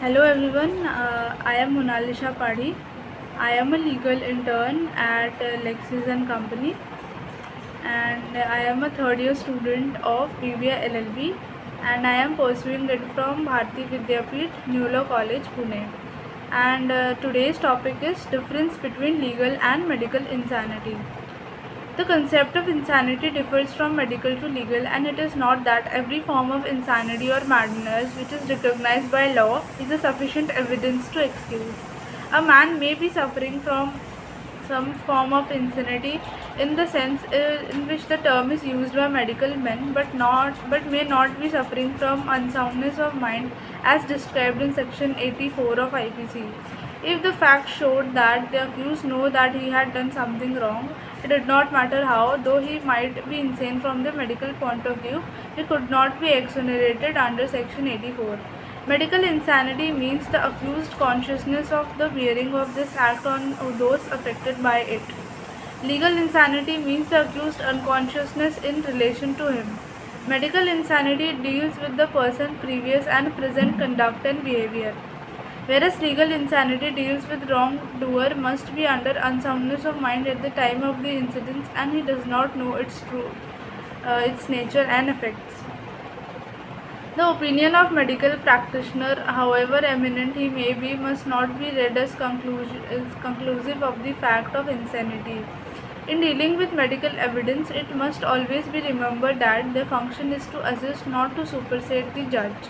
Hello everyone, I am Monalisha Padhi. I am a legal intern at Lexis and Company, and I am a third year student of BBA LLB, and I am pursuing it from Bharati Vidyapeeth, New Law College, Pune. And today's topic is difference between legal and medical insanity. The concept of insanity differs from medical to legal, and it is not that every form of insanity or madness which is recognized by law is a sufficient evidence to excuse. A man may be suffering from some form of insanity in the sense in which the term is used by medical men, but may not be suffering from unsoundness of mind as described in section 84 of IPC. If the facts showed that the accused know that he had done something wrong, it did not matter how, though he might be insane from the medical point of view, he could not be exonerated under section 84. Medical insanity means the accused consciousness of the bearing of this act on those affected by it. Legal insanity means the accused unconsciousness in relation to him. Medical insanity deals with the person's previous and present conduct and behavior, whereas legal insanity deals with wrongdoer must be under unsoundness of mind at the time of the incident and he does not know its nature and effects. The opinion of medical practitioner, however eminent he may be, must not be read as conclusive of the fact of insanity. In dealing with medical evidence, it must always be remembered that their function is to assist, not to supersede the judge.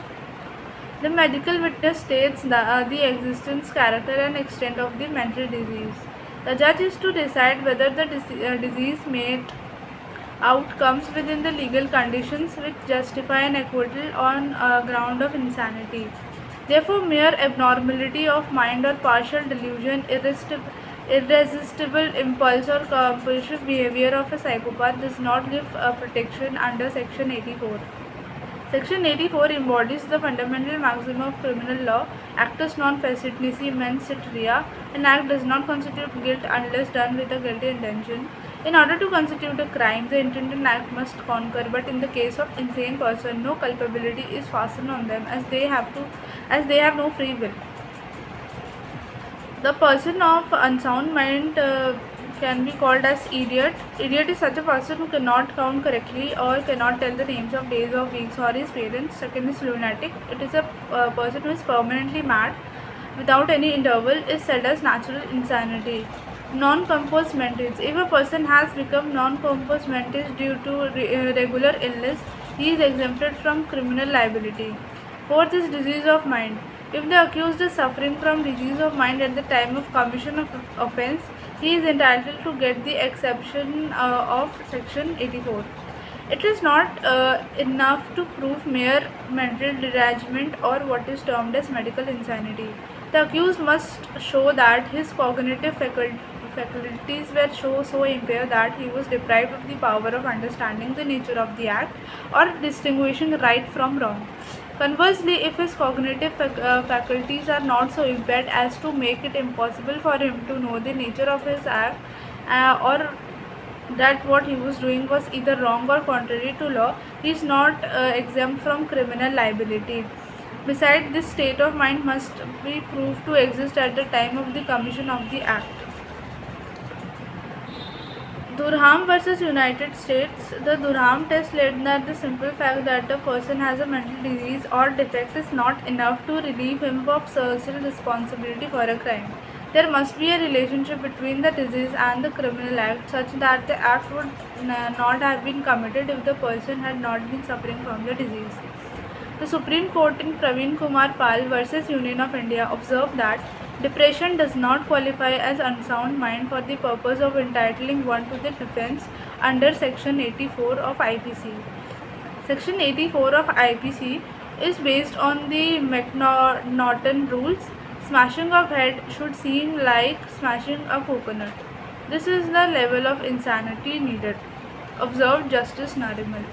The medical witness states the existence, character, and extent of the mental disease. The judge is to decide whether the disease made out comes within the legal conditions which justify an acquittal on ground of insanity. Therefore, mere abnormality of mind or partial delusion, irresistible impulse or compulsive behavior of a psychopath does not give protection under Section 84. Section 84 embodies the fundamental maxim of criminal law: actus non facit nisi mens sit rea. An act does not constitute guilt unless done with a guilty intention. In order to constitute a crime, the intended act must concur, but in the case of insane person, no culpability is fastened on them as they have no free will. The person of unsound mind can be called as idiot. Idiot is such a person who cannot count correctly or cannot tell the names of days or weeks or his parents. Second is lunatic. It is a person who is permanently mad without any interval, is said as natural insanity. Non-compos mentis. If a person has become non-compos mentis due to regular illness, he is exempted from criminal liability. Fourth is disease of mind. If the accused is suffering from disease of mind at the time of commission of offence, he is entitled to get the exception of section 84. It is not enough to prove mere mental derangement or what is termed as medical insanity. The accused must show that his cognitive faculties were so impaired that he was deprived of the power of understanding the nature of the act or distinguishing right from wrong. Conversely, if his cognitive faculties are not so impaired as to make it impossible for him to know the nature of his act or that what he was doing was either wrong or contrary to law, he is not exempt from criminal liability. Besides, this state of mind must be proved to exist at the time of the commission of the act. Durham versus United States. The Durham test laid that the simple fact that a person has a mental disease or defect is not enough to relieve him of social responsibility for a crime. There must be a relationship between the disease and the criminal act such that the act would not have been committed if the person had not been suffering from the disease. The Supreme Court in Praveen Kumar Pal versus Union of India observed that depression does not qualify as unsound mind for the purpose of entitling one to the defense under Section 84 of IPC. Section 84 of IPC is based on the McNaughton rules. Smashing of head should seem like smashing a coconut. This is the level of insanity needed, observed Justice Narimal.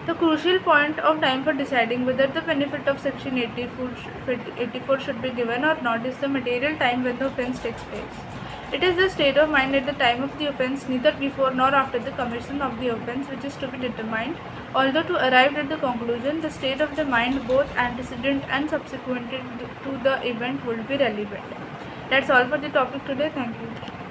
The crucial point of time for deciding whether the benefit of Section 84 should be given or not is the material time when the offence takes place. It is the state of mind at the time of the offence, neither before nor after the commission of the offence, which is to be determined. Although to arrive at the conclusion, the state of the mind both antecedent and subsequent to the event would be relevant. That's all for the topic today. Thank you.